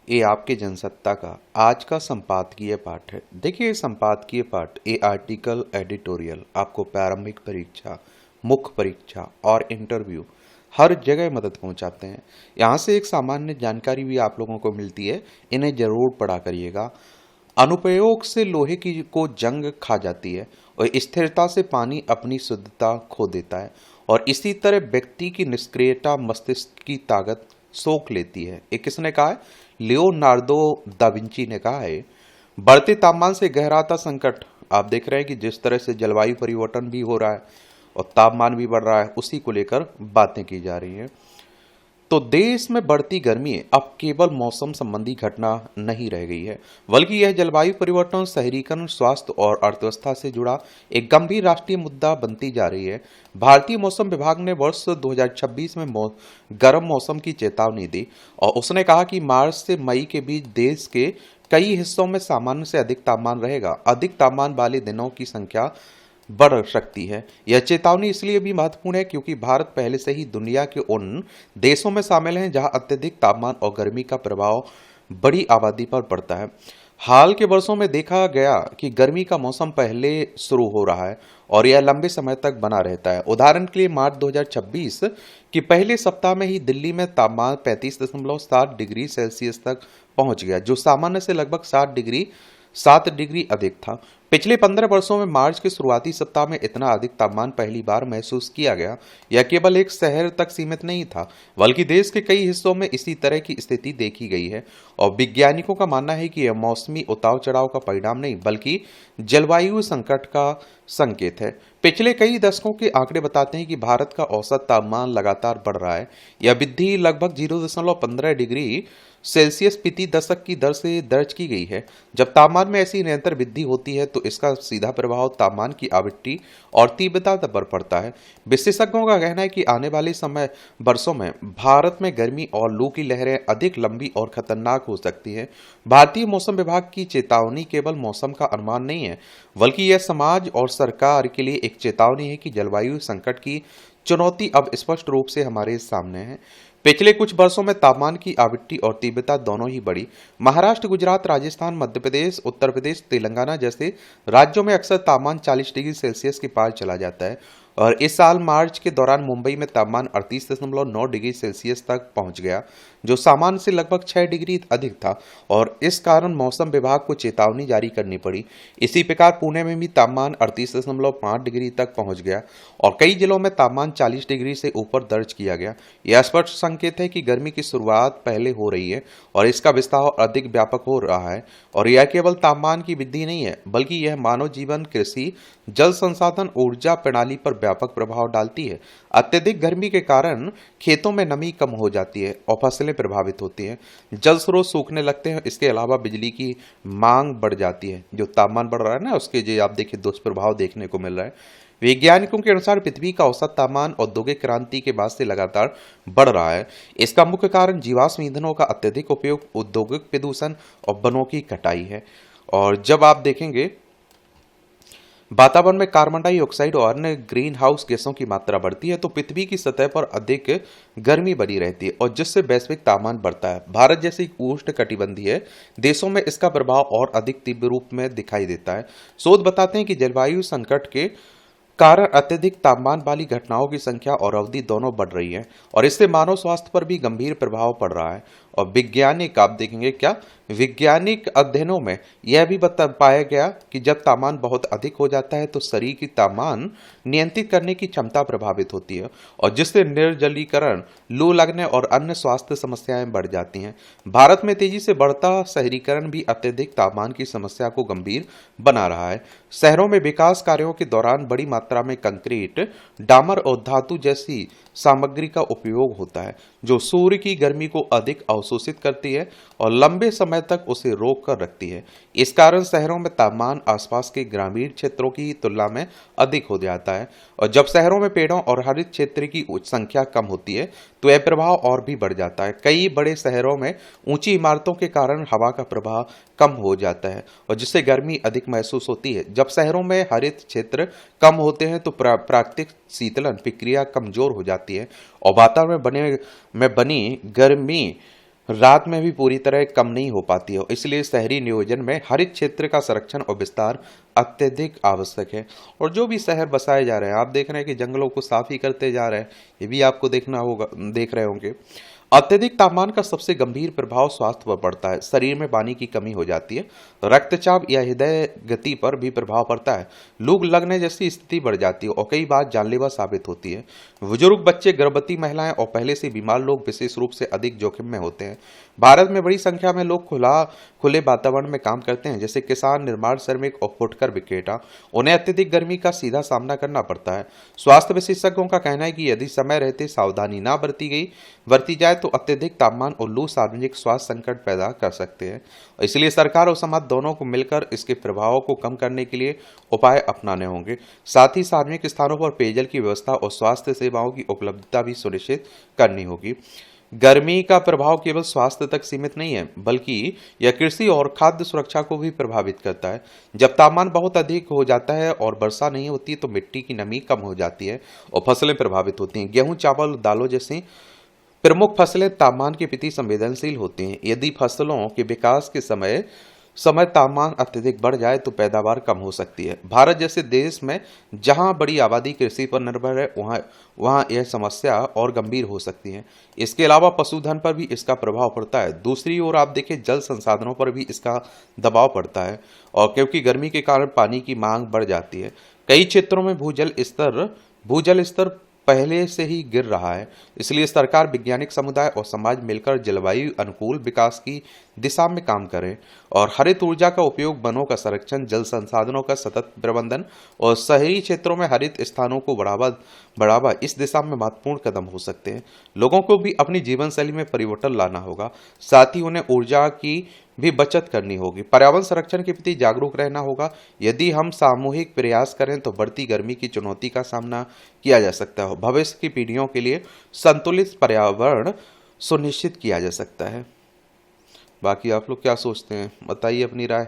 ये आपके जनसत्ता का आज का संपादकीय पाठ है। देखिए, संपादकीय पाठ ये आर्टिकल एडिटोरियल आपको प्रारंभिक परीक्षा, मुख्य परीक्षा और इंटरव्यू हर जगह मदद पहुंचाते हैं। यहाँ से एक सामान्य जानकारी भी आप लोगों को मिलती है, इन्हें जरूर पढ़ा करिएगा। अनुप्रयोग से लोहे की को जंग खा जाती है और स्थिरता से पानी अपनी शुद्धता खो देता है, और इसी तरह व्यक्ति की निष्क्रियता मस्तिष्क की ताकत सोख लेती है। ये किसने कहा है? लियोनार्डो दा विंची ने कहा है। बढ़ते तापमान से गहराता संकट। आप देख रहे हैं कि जिस तरह से जलवायु परिवर्तन भी हो रहा है और तापमान भी बढ़ रहा है, उसी को लेकर बातें की जा रही हैं। तो देश में बढ़ती गर्मी अब केवल मौसम संबंधी घटना नहीं रह गई है, बल्कि यह जलवायु परिवर्तन, शहरीकरण, स्वास्थ्य और अर्थव्यवस्था से जुड़ा एक गंभीर राष्ट्रीय मुद्दा बनती जा रही है। भारतीय मौसम विभाग ने वर्ष 2026 में गर्म मौसम की चेतावनी दी और उसने कहा कि मार्च से मई के बीच देश के कई हिस्सों में सामान्य से अधिक तापमान रहेगा। अधिक तापमान वाले दिनों की संख्या बढ़ सकती है। यह चेतावनी इसलिए भी महत्वपूर्ण है क्योंकि भारत पहले से ही दुनिया के उन देशों में शामिल है जहां अत्यधिक तापमान और गर्मी का प्रभाव बड़ी आबादी पर पड़ता है। हाल के वर्षों में देखा गया कि गर्मी का मौसम पहले शुरू हो रहा है और यह लंबे समय तक बना रहता है। उदाहरण के लिए मार्च 2026 के पहले सप्ताह में ही दिल्ली में तापमान 35.7 डिग्री सेल्सियस तक पहुंच गया, जो सामान्य से लगभग 7 डिग्री अधिक था। पिछले 15 वर्षों में मार्च के शुरुआती सप्ताह में इतना अधिक तापमान पहली बार महसूस किया गया। यह केवल एक शहर तक सीमित नहीं था, बल्कि देश के कई हिस्सों में इसी तरह की स्थिति देखी गई है। और वैज्ञानिकों का मानना है कि यह मौसमी उतार चढ़ाव का परिणाम नहीं, बल्कि जलवायु संकट का संकेत है। पिछले कई दशकों के आंकड़े बताते हैं कि भारत का औसत तापमान लगातार बढ़ रहा है। यह वृद्धि लगभग 0.15 डिग्री सेल्सियस प्रति दशक की दर से दर्ज की गई है। जब तापमान में ऐसी निरंतर वृद्धि होती है तो इसका सीधा प्रभाव तापमान की आवृत्ति और तीव्रता पर पड़ता है। विशेषज्ञों का कहना है कि आने वाले वर्षों में भारत में गर्मी और लू की लहरें अधिक लंबी और खतरनाक हो सकती है। भारतीय मौसम विभाग की चेतावनी केवल मौसम का अनुमान नहीं है, बल्कि यह समाज और सरकार के लिए एक चेतावनी है कि जलवायु संकट की चुनौती अब स्पष्ट रूप से हमारे सामने है। पिछले कुछ वर्षों में तापमान की आवृत्ति और तीव्रता दोनों ही बढ़ी। महाराष्ट्र, गुजरात, राजस्थान, मध्य प्रदेश, उत्तर प्रदेश, तेलंगाना जैसे राज्यों में अक्सर तापमान 40 डिग्री सेल्सियस के पार चला जाता है, और इस साल मार्च के दौरान मुंबई में तापमान 38.9 डिग्री सेल्सियस तक पहुंच गया, जो सामान्य से लगभग 6 डिग्री अधिक था, और इस कारण मौसम विभाग को चेतावनी जारी करनी पड़ी। इसी प्रकार पुणे में भी तापमान 38.5 डिग्री तक पहुंच गया और कई जिलों में तापमान 40 डिग्री से ऊपर दर्ज किया गया। यह स्पष्ट संकेत है कि गर्मी की शुरुआत पहले हो रही है और इसका विस्तार अधिक व्यापक हो रहा है। और यह केवल तापमान की वृद्धि नहीं है, बल्कि यह मानव जीवन, कृषि, जल संसाधन, ऊर्जा प्रणाली पर व्यापक प्रभाव डालती है। अत्यधिक गर्मी के कारण खेतों में नमी कम हो जाती है और फसलें प्रभावित होती हैं। जल स्रोत सूखने लगते हैं। इसके अलावा बिजली की मांग बढ़ जाती है। जो तापमान बढ़ रहा है ना, उसके जो आप देखिए दुष्प्रभाव देखने को मिल रहा है। वैज्ञानिकों के अनुसार पृथ्वी का औसत तापमान औद्योगिक क्रांति के बाद से लगातार बढ़ रहा है। इसका मुख्य कारण जीवाश्म ईंधनों का अत्यधिक उपयोग, औद्योगिक प्रदूषण और वनों की कटाई है। और जब आप देखेंगे वातावरण में कार्बन डाइऑक्साइड और अन्य ग्रीन हाउस गैसों की मात्रा बढ़ती है तो पृथ्वी की सतह पर अधिक गर्मी बनी रहती है, और जिससे वैश्विक तापमान बढ़ता है। भारत जैसे उष्णकटिबंधीय देशों में इसका प्रभाव और अधिक तीव्र रूप में दिखाई देता है। शोध बताते हैं कि जलवायु संकट के कारण अत्यधिक तापमान वाली घटनाओं की संख्या और अवधि दोनों बढ़ रही है, और इससे मानव स्वास्थ्य पर भी गंभीर प्रभाव पड़ रहा है। और वैज्ञानिक आप देखेंगे क्या, वैज्ञानिक अध्ययनों में यह भी बता पाया गया कि जब तापमान बहुत अधिक हो जाता है तो शरीर की तापमान नियंत्रित करने की क्षमता प्रभावित होती है, और जिससे निर्जलीकरण, लू लगने और अन्य स्वास्थ्य समस्याएं बढ़ जाती हैं। भारत में तेजी से बढ़ता शहरीकरण भी अत्यधिक तापमान की समस्या को गंभीर बना रहा है। शहरों में विकास कार्यों के दौरान बड़ी मात्रा में कंक्रीट, डामर और धातु जैसी सामग्री का उपयोग होता है, जो सूर्य की गर्मी को अधिक अवशोषित करती है और लंबे समय तक उसे रोक कर रखती है। इस कारण शहरों में तापमान आसपास के ग्रामीण क्षेत्रों की तुलना में अधिक हो जाता है, और जब शहरों में पेड़ों और हरित क्षेत्र की संख्या कम होती है तो यह प्रभाव और भी बढ़ जाता है। कई बड़े शहरों में ऊंची इमारतों के कारण हवा का प्रवाह कम हो जाता है, और जिससे गर्मी अधिक महसूस होती है। जब शहरों में हरित क्षेत्र कम होते हैं तो प्राकृतिक शीतलन प्रक्रिया कमजोर हो जाती है और वातावरण में बनी गर्मी रात में भी पूरी तरह कम नहीं हो पाती है। इसलिए शहरी नियोजन में हरित क्षेत्र का संरक्षण और विस्तार अत्यधिक आवश्यक है। और जो भी शहर बसाए जा रहे हैं, आप देख रहे हैं कि जंगलों को साफ ही करते जा रहे हैं, ये भी आपको देखना होगा, देख रहे होंगे। अत्यधिक तापमान का सबसे गंभीर प्रभाव स्वास्थ्य पर पड़ता है। शरीर में पानी की कमी हो जाती है, रक्तचाप या हृदय गति पर भी प्रभाव पड़ता है, लू लगने जैसी स्थिति बढ़ जाती है और कई बार जानलेवा साबित होती है। बुजुर्ग, बच्चे, गर्भवती महिलाएं और पहले से बीमार लोग विशेष रूप से अधिक जोखिम में होते हैं। भारत में बड़ी संख्या में लोग खुले वातावरण में काम करते हैं, जैसे किसान, निर्माण श्रमिक और फुटकर विक्रेता। उन्हें अत्यधिक गर्मी का सीधा सामना करना पड़ता है। स्वास्थ्य विशेषज्ञों का कहना है कि यदि समय रहते सावधानी ना बरती जाए तो अत्यधिक तापमान और लू सार्वजनिक स्वास्थ्य संकट पैदा कर सकते हैं। इसलिए सरकार और समाज दोनों को मिलकर इसके प्रभावों को कम करने के लिए उपाय अपनाने होंगे। साथ ही सार्वजनिक स्थानों पर पेयजल की व्यवस्था और स्वास्थ्य सेवाओं की उपलब्धता भी सुनिश्चित करनी होगी। गर्मी का प्रभाव केवल स्वास्थ्य तक सीमित नहीं है, बल्कि यह कृषि और खाद्य सुरक्षा को भी प्रभावित करता है। जब तापमान बहुत अधिक हो जाता है और वर्षा नहीं होती तो मिट्टी की नमी कम हो जाती है और फसलें प्रभावित होती हैं। गेहूं, चावल, दालों जैसी प्रमुख फसलें तापमान के प्रति संवेदनशील होती हैं। यदि फसलों के विकास के समय समय तापमान अत्यधिक बढ़ जाए तो पैदावार कम हो सकती है। भारत जैसे देश में जहां बड़ी आबादी कृषि पर निर्भर है, वहां यह समस्या और गंभीर हो सकती है। इसके अलावा पशुधन पर भी इसका प्रभाव पड़ता है। दूसरी ओर आप देखें, जल संसाधनों पर भी इसका दबाव पड़ता है और क्योंकि गर्मी के कारण पानी की मांग बढ़ जाती है। कई क्षेत्रों में भूजल स्तर पहले से ही गिर रहा है। इसलिए सरकार, वैज्ञानिक समुदाय और समाज मिलकर जलवायु अनुकूल विकास की दिशा में काम करें और हरित ऊर्जा का उपयोग, वनों का संरक्षण, जल संसाधनों का सतत प्रबंधन और शहरी क्षेत्रों में हरित स्थानों को बढ़ावा इस दिशा में महत्वपूर्ण कदम हो सकते हैं। लोगों को भी अपनी जीवन शैली में परिवर्तन लाना होगा, साथ ही उन्हें ऊर्जा की भी बचत करनी होगी। पर्यावरण संरक्षण के प्रति जागरूक रहना होगा। यदि हम सामूहिक प्रयास करें तो बढ़ती गर्मी की चुनौती का सामना किया जा सकता है। भविष्य की पीढ़ियों के लिए संतुलित पर्यावरण सुनिश्चित किया जा सकता है। बाकी आप लोग क्या सोचते हैं, बताइए अपनी राय।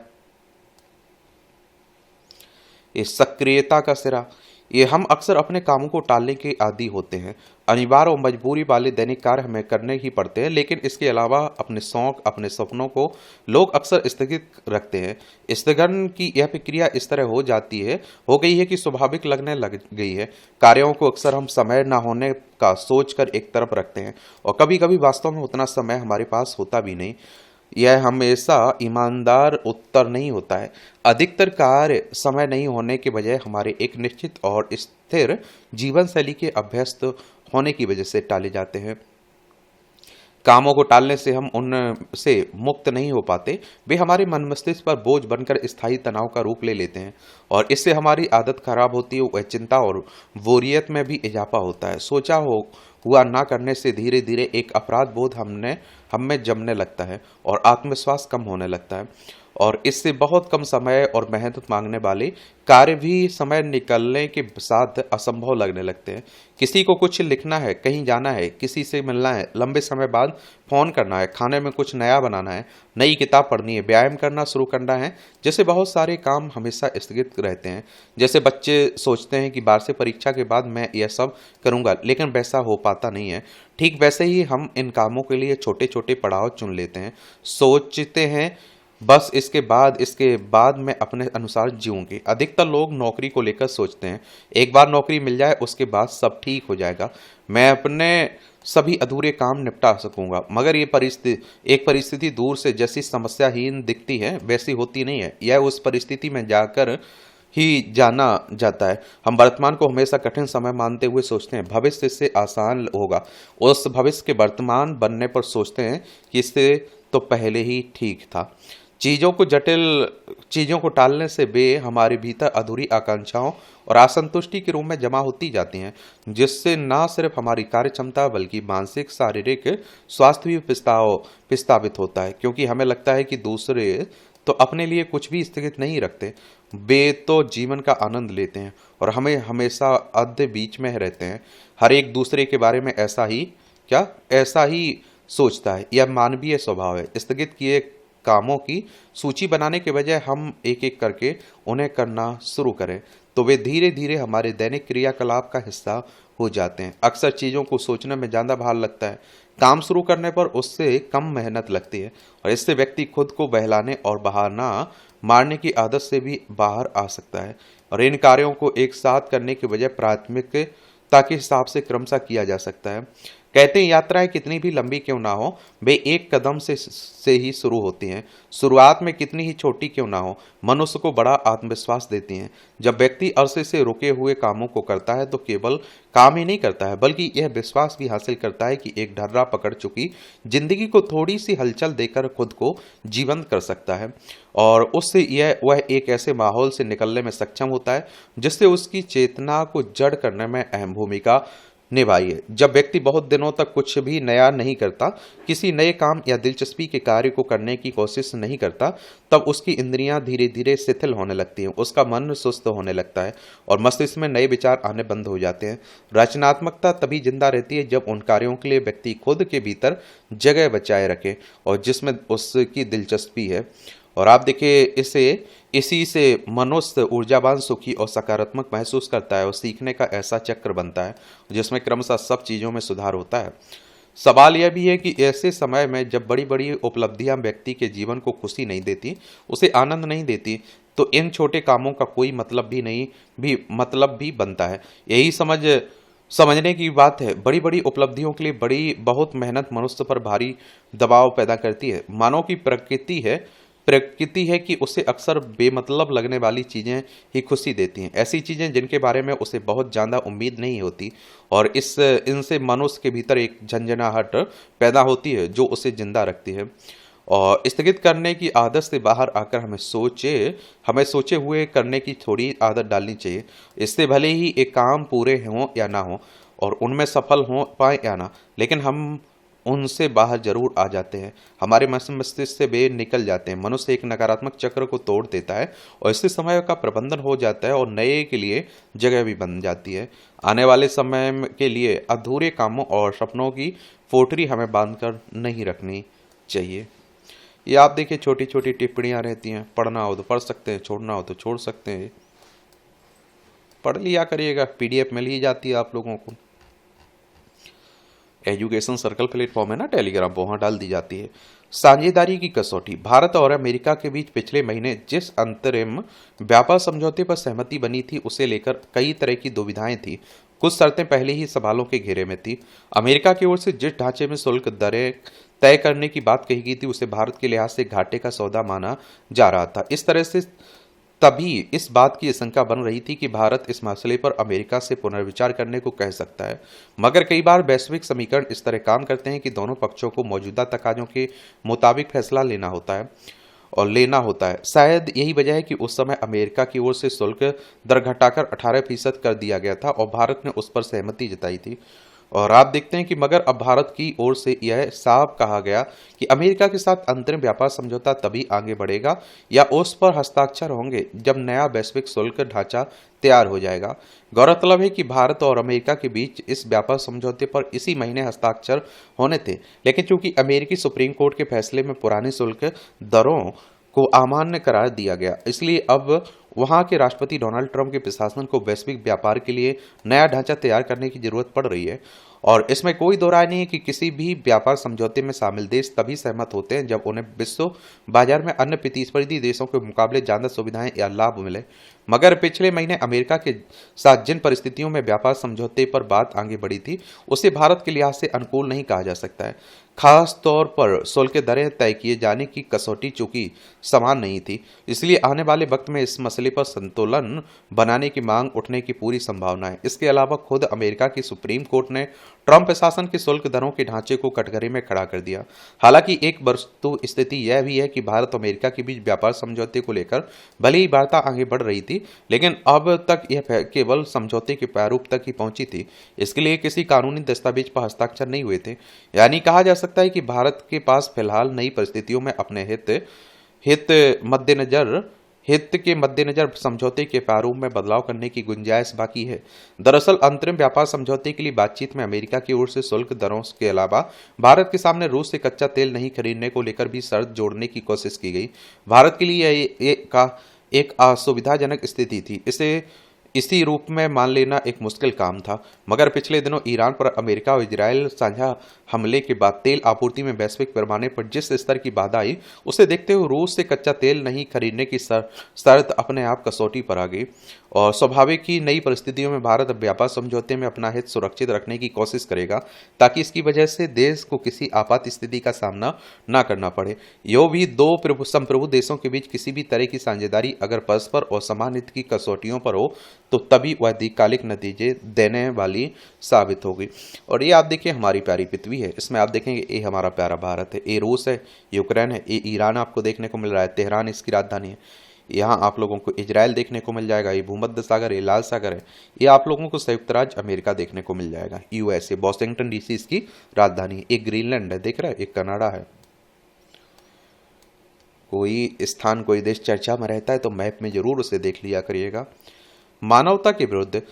इस सक्रियता का सिरा, ये हम अक्सर अपने कामों को टालने के आदी होते हैं। अनिवार्य और मजबूरी वाले दैनिक कार्य हमें करने ही पड़ते हैं, लेकिन इसके अलावा अपने शौक, अपने सपनों को लोग अक्सर स्थगित रखते हैं। स्थगन की यह प्रक्रिया इस तरह हो गई है कि स्वाभाविक लगने लग गई है। कार्यों को अक्सर हम समय न होने का सोचकर एक तरफ रखते हैं और कभी कभी वास्तव में उतना समय हमारे पास होता भी नहीं। यह हमेशा ईमानदार उत्तर नहीं होता है। अधिकतर कार्य समय नहीं होने के बजाय हमारे एक निश्चित और स्थिर जीवन शैली के अभ्यस्त होने की वजह से टाले जाते हैं। कामों को टालने से हम उनसे मुक्त नहीं हो पाते, वे हमारे मन मस्तिष्क पर बोझ बनकर स्थायी तनाव का रूप ले लेते हैं और इससे हमारी आदत खराब होती है। वह चिंता और बोरियत में भी इजाफा होता है। हुआ ना करने से धीरे धीरे एक अपराध बोध हम में जमने लगता है और आत्मविश्वास कम होने लगता है और इससे बहुत कम समय और मेहनत मांगने वाले कार्य भी समय निकलने के साथ असंभव लगने लगते हैं। किसी को कुछ लिखना है, कहीं जाना है, किसी से मिलना है, लंबे समय बाद फोन करना है, खाने में कुछ नया बनाना है, नई किताब पढ़नी है, व्यायाम करना शुरू करना है, जैसे बहुत सारे काम हमेशा स्थगित रहते हैं। जैसे बच्चे सोचते हैं कि वार्षिक परीक्षा के बाद मैं यह सब करूंगा, लेकिन वैसा हो पाता नहीं है। ठीक वैसे ही हम इन कामों के लिए छोटे छोटे पड़ाव चुन लेते हैं, सोचते हैं बस इसके बाद मैं अपने अनुसार जीऊंगी। अधिकतर लोग नौकरी को लेकर सोचते हैं, एक बार नौकरी मिल जाए उसके बाद सब ठीक हो जाएगा, मैं अपने सभी अधूरे काम निपटा सकूंगा। मगर ये परिस्थिति दूर से जैसी समस्याहीन दिखती है वैसी होती नहीं है। यह उस परिस्थिति में जाकर ही जाना जाता है। हम वर्तमान को हमेशा कठिन समय मानते हुए सोचते हैं भविष्य इससे आसान होगा। उस भविष्य के वर्तमान बनने पर सोचते हैं कि इससे तो पहले ही ठीक था। चीजों को टालने से वे हमारे भीतर अधूरी आकांक्षाओं और असंतुष्टि के रूप में जमा होती जाती हैं, जिससे न सिर्फ हमारी कार्य क्षमता बल्कि मानसिक शारीरिक स्वास्थ्य भी प्रस्तावित होता है। क्योंकि हमें लगता है कि दूसरे तो अपने लिए कुछ भी स्थगित नहीं रखते, वे तो जीवन का आनंद लेते हैं और हमें हमेशा अध बीच में रहते हैं। हर एक दूसरे के बारे में ऐसा ही सोचता है। यह मानवीय स्वभाव है। स्थगित किए कामों की सूची बनाने के बजाय हम एक एक करके उन्हें करना शुरू करें तो वे धीरे धीरे हमारे दैनिक क्रियाकलाप का हिस्सा हो जाते हैं। अक्सर चीज़ों को सोचने में ज़्यादा भार लगता है, काम शुरू करने पर उससे कम मेहनत लगती है और इससे व्यक्ति खुद को बहलाने और बहाना मारने की आदत से भी बाहर आ सकता है और इन कार्यों को एक साथ करने के बजाय प्राथमिकता के हिसाब से क्रमशः किया जा सकता है। कहते हैं यात्राएं कितनी भी लंबी क्यों ना हो, वे एक कदम से ही शुरू होती हैं। शुरुआत में कितनी ही छोटी क्यों ना हो, मनुष्य को बड़ा आत्मविश्वास देती हैं। जब व्यक्ति अरसे से रुके हुए कामों को करता है तो केवल काम ही नहीं करता है बल्कि यह विश्वास भी हासिल करता है कि एक ढर्रा पकड़ चुकी जिंदगी को थोड़ी सी हलचल देकर खुद को जीवंत कर सकता है और उससे वह एक ऐसे माहौल से निकलने में सक्षम होता है जिससे उसकी चेतना को जड़ करने में अहम भूमिका निभाई है। जब व्यक्ति बहुत दिनों तक कुछ भी नया नहीं करता, किसी नए काम या दिलचस्पी के कार्य को करने की कोशिश नहीं करता, तब उसकी इंद्रियां धीरे धीरे शिथिल होने लगती हैं, उसका मन सुस्त होने लगता है और मस्तिष्क में नए विचार आने बंद हो जाते हैं। रचनात्मकता तभी जिंदा रहती है जब उन कार्यों के लिए व्यक्ति खुद के भीतर जगह बचाए रखे और जिसमें उसकी दिलचस्पी है। और आप देखिए इसी से मनुष्य ऊर्जावान, सुखी और सकारात्मक महसूस करता है और सीखने का ऐसा चक्र बनता है जिसमें क्रमशः सब चीज़ों में सुधार होता है। सवाल यह भी है कि ऐसे समय में जब बड़ी बड़ी उपलब्धियां व्यक्ति के जीवन को खुशी नहीं देती, उसे आनंद नहीं देती, तो इन छोटे कामों का कोई मतलब भी बनता है। यही समझने की बात है। बड़ी बड़ी उपलब्धियों के लिए बहुत मेहनत मनुष्य पर भारी दबाव पैदा करती है। मानव की प्रकृति है कि उसे अक्सर बेमतलब लगने वाली चीज़ें ही खुशी देती हैं, ऐसी चीज़ें जिनके बारे में उसे बहुत ज़्यादा उम्मीद नहीं होती और इनसे मनुष्य के भीतर एक झंझनाहट पैदा होती है जो उसे जिंदा रखती है और स्थगित करने की आदत से बाहर आकर हमें सोचे हुए करने की थोड़ी आदत डालनी चाहिए। इससे भले ही एक काम पूरे हों या ना हो और उनमें सफल हो पाए या ना, लेकिन हम उनसे बाहर जरूर आ जाते हैं, हमारे मस्तिष्क से वे निकल जाते हैं। मनुष्य एक नकारात्मक चक्र को तोड़ देता है और इससे समय का प्रबंधन हो जाता है और नए के लिए जगह भी बन जाती है। आने वाले समय के लिए अधूरे कामों और सपनों की पोटली हमें बांधकर नहीं रखनी चाहिए। ये आप देखिए छोटी छोटी टिप्पणियां रहती हैं, पढ़ना हो तो पढ़ सकते हैं, छोड़ना हो तो छोड़ सकते हैं। पढ़ लिया करिएगा, PDF मिल ही जाती है आप लोगों को। एजुकेशन सर्कल प्लेटफॉर्म है ना टेलीग्राम, वहाँ डाल दी जाती है। साझेदारी की कसौटी। भारत और अमेरिका के बीच पिछले महीने जिस अंतरिम व्यापार समझौते पर सहमति बनी थी उसे लेकर कई तरह की दुविधाएं थी। कुछ शर्तें पहले ही सवालों के घेरे में थी। अमेरिका की ओर से जिस ढांचे में शुल्क दरें तय करने की बात कही गई थी उसे भारत के लिहाज से घाटे का सौदा माना जा रहा था। इस तरह से तभी इस बात की आशंका बन रही थी कि भारत इस मसले पर अमेरिका से पुनर्विचार करने को कह सकता है, मगर कई बार वैश्विक समीकरण इस तरह काम करते हैं कि दोनों पक्षों को मौजूदा तकाजों के मुताबिक फैसला लेना होता है। शायद यही वजह है कि उस समय अमेरिका की ओर से शुल्क दर घटाकर 18% कर दिया गया था और भारत ने उस पर सहमति जताई थी। और आप देखते हैं कि मगर अब भारत की ओर से यह साफ कहा गया कि अमेरिका के साथ अंतरिम व्यापार समझौता तभी आगे बढ़ेगा या उस पर हस्ताक्षर होंगे जब नया वैश्विक शुल्क ढांचा तैयार हो जाएगा। गौरतलब है कि भारत और अमेरिका के बीच इस व्यापार समझौते पर इसी महीने हस्ताक्षर होने थे, लेकिन चूंकि अमेरिकी सुप्रीम कोर्ट के फैसले में पुरानी शुल्क दरों को अमान्य करार दिया गया, इसलिए अब वहां के राष्ट्रपति डोनाल्ड ट्रंप के प्रशासन को वैश्विक व्यापार के लिए नया ढांचा तैयार करने की जरूरत पड़ रही है। और इसमें कोई दो राय नहीं है कि किसी भी व्यापार समझौते में शामिल देश तभी सहमत होते हैं जब उन्हें विश्व बाजार में अन्य प्रतिस्पर्धी देशों के मुकाबले ज्यादा सुविधाएं या लाभ मिले। मगर पिछले महीने अमेरिका के साथ जिन परिस्थितियों में व्यापार समझौते पर बात आगे बढ़ी थी उसे भारत के लिहाज से अनुकूल नहीं कहा जा सकता है। खास तौर पर शुल्क दरें तय किए जाने की कसौटी चूंकि समान नहीं थी, इसलिए आने वाले वक्त में इस मसले पर संतुलन बनाने की मांग उठने की पूरी संभावना है। इसके अलावा खुद अमेरिका की सुप्रीम कोर्ट ने ट्रंप प्रशासन के शुल्क दरों के ढांचे को कटघरे में खड़ा कर दिया। हालांकि एक वस्तु स्थिति यह भी है कि भारत और अमेरिका के बीच व्यापार समझौते को लेकर भले ही वार्ता आगे बढ़ रही थी, लेकिन अब तक यह केवल समझौते के प्रारूप तक ही पहुंची थी। इसके लिए किसी कानूनी दस्तावेज पर हस्ताक्षर नहीं हुए थे। यानी कहा जा सकता है कि भारत के पास फिलहाल नई परिस्थितियों में अपने हित के मद्देनजर समझौते के प्रारूप में बदलाव करने की गुंजाइश बाकी है। दरअसल अंतरिम व्यापार समझौते के लिए बातचीत में अमेरिका की ओर से शुल्क दरों के अलावा भारत के सामने रूस से कच्चा तेल नहीं खरीदने को लेकर भी शर्त जोड़ने की कोशिश की गई। भारत के लिए एक असुविधाजनक स्थिति थी। इसी रूप में मान लेना एक मुश्किल काम था, मगर पिछले दिनों ईरान पर अमेरिका और इजरायल साझा हमले के बाद तेल आपूर्ति में वैश्विक पैमाने पर जिस स्तर की बाधा आई, उसे देखते हुए रूस से कच्चा तेल नहीं खरीदने की शर्त अपने आप कसौटी पर आ गई। और स्वाभाविक ही नई परिस्थितियों में भारत अब व्यापार समझौते में अपना हित सुरक्षित रखने की कोशिश करेगा, ताकि इसकी वजह से देश को किसी आपात स्थिति का सामना न करना पड़े। यो भी दो संप्रभु देशों के बीच किसी भी तरह की साझेदारी अगर परस्पर और समान हित की कसौटियों पर हो, तो तभी वह दीर्घकालिक नतीजे देने वाली साबित होगी। और ये आप देखिए हमारी प्यारी पृथ्वी है, इसमें आप देखेंगे ये हमारा प्यारा भारत है, ये रूस है, यूक्रेन है, ये ईरान आपको देखने को मिल रहा है, तेहरान इसकी राजधानी है। यहाँ आप लोगों को इजराइल देखने को मिल जाएगा, ये भूमध्य सागर, ये लाल सागर है। ये आप लोगों को संयुक्त राज्य अमेरिका देखने को मिल जाएगा, यूएसए, वॉशिंगटन डीसी इसकी राजधानी है। एक ग्रीनलैंड है, देख रहे हैं, एक कनाडा है। कोई स्थान कोई देश चर्चा में रहता है तो मैप में जरूर उसे देख लिया करिएगा। मानवता के विरुद्ध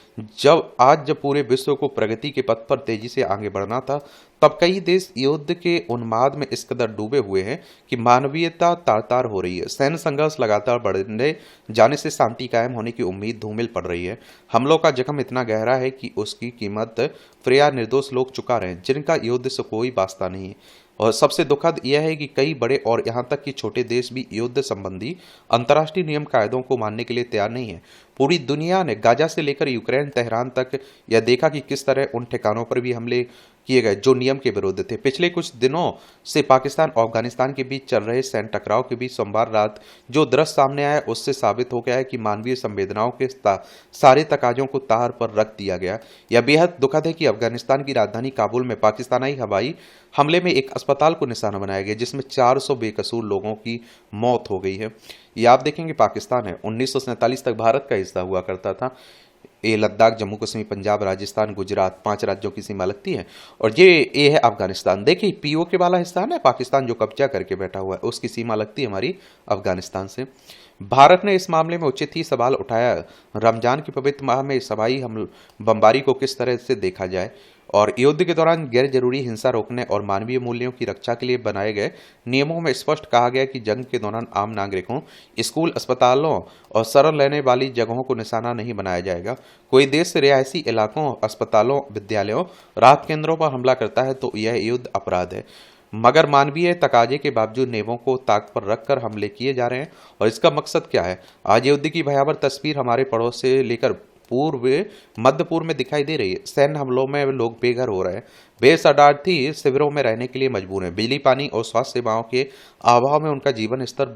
जब पूरे विश्व को प्रगति के पथ पर तेजी से आगे बढ़ना था, तब कई देश युद्ध के उन्माद में इस कदर डूबे हुए हैं कि मानवीयता तार-तार हो रही है। सैन्य संघर्ष लगातार बढ़ने जाने से शांति कायम होने की उम्मीद धूमिल पड़ रही है। हमलों का जख्म इतना गहरा है कि उसकी कीमत फ्रेया निर्दोष लोग चुका रहे हैं, जिनका युद्ध से कोई वास्ता नहीं है। और सबसे दुखद यह है कि कई बड़े और यहाँ तक कि छोटे देश भी युद्ध संबंधी अंतर्राष्ट्रीय नियम कायदों को मानने के लिए तैयार नहीं है। पूरी दुनिया ने गाजा से लेकर यूक्रेन तेहरान तक यह देखा कि किस तरह उन ठिकानों पर भी हमले किए गए जो नियम के विरुद्ध थे। पिछले कुछ दिनों से पाकिस्तान और अफगानिस्तान के बीच चल रहे सैन्य टकराव के बीच सोमवार रात जो दृश्य सामने आया, उससे साबित हो गया है कि मानवीय संवेदनाओं के सारे तकाजों को तार पर रख दिया गया। यह बेहद दुखद है कि अफगानिस्तान की राजधानी काबुल में पाकिस्तानी हवाई हमले में एक अस्पताल को निशाना बनाया गया, जिसमें 400 बेकसूर लोगों की मौत हो गई है। ये आप देखेंगे पाकिस्तान है, 1947 तक भारत का हिस्सा हुआ करता था। ये लद्दाख, जम्मू कश्मीर, पंजाब, राजस्थान, गुजरात, 5 राज्यों की सीमा लगती है। और ये है अफगानिस्तान। देखिए पीओके वाला हिस्सा है ना पाकिस्तान, जो कब्जा करके बैठा हुआ है, उसकी सीमा लगती है हमारी अफगानिस्तान से। भारत ने इस मामले में उचित ही सवाल उठाया, रमजान के पवित्र माह में हवाई बमबारी को किस तरह से देखा जाए, और युद्ध के दौरान गैर जरूरी हिंसा रोकने और मानवीय मूल्यों की रक्षा के लिए बनाए गए नियमों में स्पष्ट कहा गया कि जंग के दौरान आम नागरिकों, स्कूल, अस्पतालों और शरण लेने वाली जगहों को निशाना नहीं बनाया जाएगा। कोई देश रिहायशी इलाकों, अस्पतालों, विद्यालयों, राहत केंद्रों पर हमला करता है तो यह युद्ध अपराध है। मगर मानवीय तकाजे के बावजूद नियमों को ताक पर रखकर हमले किए जा रहे हैं। और इसका मकसद क्या है? आज युद्ध की भयावह तस्वीर हमारे पड़ोस से लेकर मध्य पूर्व में दिखाई दे रही है। सैन्य हमलों में लोग बेघर हो रहे हैं, बेशरणार्थी शिविरों में रहने के लिए मजबूर हैं। बिजली, पानी और स्वास्थ्य सेवाओं के अभाव में उनका जीवन स्तर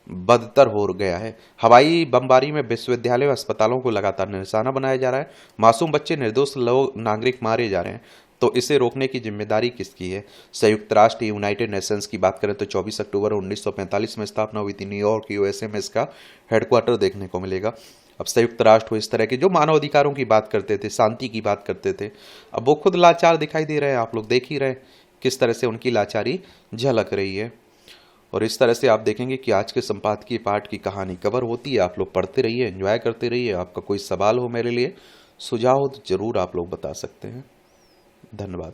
बदतर हो गया है। हवाई बमबारी में विश्वविद्यालयों और अस्पतालों को लगातार निशाना बनाया जा रहा है। मासूम बच्चे, निर्दोष लोग, नागरिक मारे जा रहे हैं। तो इसे रोकने की जिम्मेदारी किसकी है? संयुक्त राष्ट्र, यूनाइटेड नेशंस की बात करें तो 24 अक्टूबर 1945 में स्थापना हुई थी। न्यूयॉर्क, यूएसए में इसका हेडक्वार्टर देखने को मिलेगा। अब संयुक्त राष्ट्र हो इस तरह के जो मानव अधिकारों की बात करते थे, शांति की बात करते थे, अब वो खुद लाचार दिखाई दे रहे हैं। आप लोग देख ही रहे किस तरह से उनकी लाचारी झलक रही है। और इस तरह से आप देखेंगे कि आज के संपादकीय पाठ की कहानी कवर होती है। आप लोग पढ़ते रहिए, एंजॉय करते रहिए। आपका कोई सवाल हो मेरे लिए, सुझाव हो तो जरूर आप लोग बता सकते हैं। धन्यवाद।